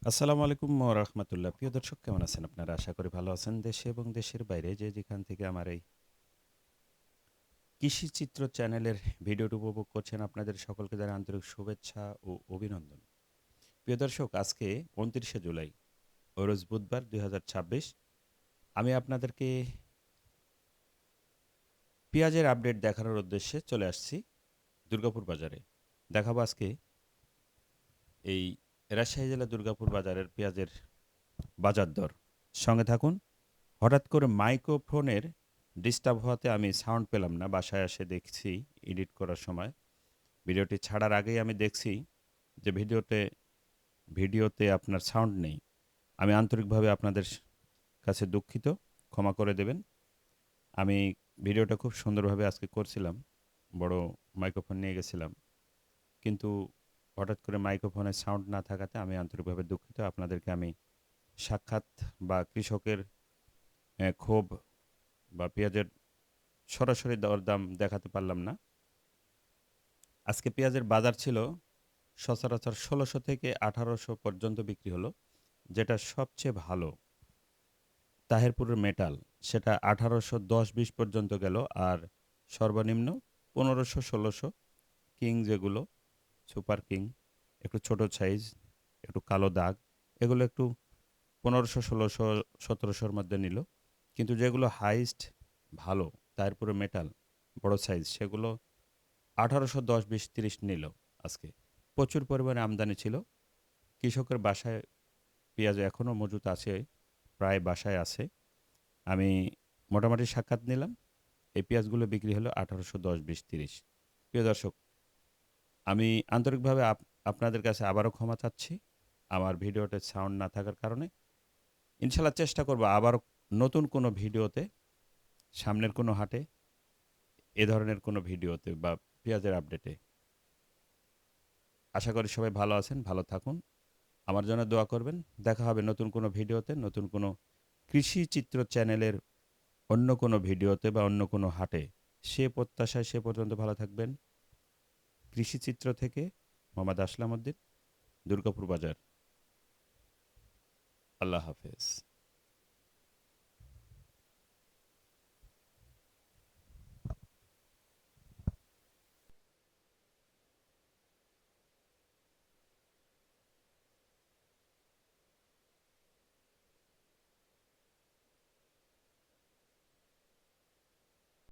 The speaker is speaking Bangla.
আসসালামু আলাইকুম ওয়া রাহমাতুল্লাহ। প্রিয় দর্শক কেমন আছেন আপনারা? আশা করি ভালো আছেন। দেশে এবং দেশের বাইরে যে যেখান থেকে আমার এই কৃষিচিত্র চ্যানেলের ভিডিওটি উপভোগ করছেন আপনাদের সকলকে জানাই আন্তরিক শুভেচ্ছা ও অভিনন্দন। প্রিয় দর্শক আজকে ২৯শে জুলাই রোজ বুধবার ২০২৬ আমি আপনাদেরকে পেঁয়াজের আপডেট দেখানোর উদ্দেশ্যে চলে আসছি দুর্গাপুর বাজারে। দেখাবো আজকে এই রাজশাহী জেলার দুর্গাপুর বাজারের পেঁয়াজের বাজার দর। সঙ্গে থাকুন। হঠাৎ করে মাইক্রোফোনের ডিস্টার্ব হওয়াতে আমি সাউন্ড পেলাম না। বাসায় এসে দেখছি এডিট করার সময়। ভিডিওটি ছাড়ার আগেই আমি দেখছি যে ভিডিওতে আপনার সাউন্ড নেই। আমি আন্তরিকভাবে আপনাদের কাছে দুঃখিত। ক্ষমা করে দেবেন। আমি ভিডিওটা খুব সুন্দরভাবে আজকে করছিলাম। বড় মাইক্রোফোন নিয়ে গেছিলাম। কিন্তু হঠাৎ করে মাইক্রোফোনের সাউন্ড না থাকাতে আমি আন্তরিকভাবে দুঃখিত। আপনাদেরকে আমি সাক্ষাৎ বা কৃষকের ক্ষোভ বা পেঁয়াজের সরাসরি দরদাম দেখাতে পারলাম না। আজকে পেঁয়াজের বাজার ছিল সচরাচর ১৬০০ থেকে ১৮০০ পর্যন্ত বিক্রি হলো। যেটা সবচেয়ে ভালো তাহেরপুরের মেটাল সেটা ১৮১০-২০ পর্যন্ত গেল। আর সর্বনিম্ন ১৫০০-১৬০০ কিং যেগুলো সুপার কিং একটু ছোট সাইজ, একটু কালো দাগ এগুলো একটু ১৫০০, ১৬০০, ১৭০০ মধ্যে নিল। কিন্তু যেগুলো হাইস্ট ভালো তাহেরপুরের মেটাল বড় সাইজ সেগুলো ১৮১০, ২০, ৩০ নিল আজকে। প্রচুর পরিমাণে আমদানি ছিল। কৃষকের বাসায় পেঁয়াজ এখনও মজুত আছে, প্রায় বাসায় আছে। আমি মোটামুটি সাক্ষাৎ নিলাম। এই পেঁয়াজগুলো বিক্রি হলো ১৮১০, ২০, ৩০। প্রিয় দর্শক, আমি আন্তরিকভাবে আপনাদের কাছে আবারও ক্ষমা চাচ্ছি আমার ভিডিওতে সাউন্ড না থাকার কারণে। ইনশাল্লাহ চেষ্টা করব আবারও নতুন কোনো ভিডিওতে, সামনের কোনো হাটে এ ধরনের কোনো ভিডিওতে বা পেঁয়াজের আপডেটে। আশা করি সবাই ভালো আছেন, ভালো থাকুন। আমার জন্য দোয়া করবেন। দেখা হবে নতুন কোনো ভিডিওতে, নতুন কোনো কৃষি চিত্র চ্যানেলের অন্য কোনো ভিডিওতে বা অন্য কোনো হাটে। সে প্রত্যাশায় সে পর্যন্ত ভালো থাকবেন। কৃষি চিত্র থেকে মোহাম্মদ আসলাম উদ্দিন, দুর্গাপুর বাজার। আল্লাহ হাফেজ।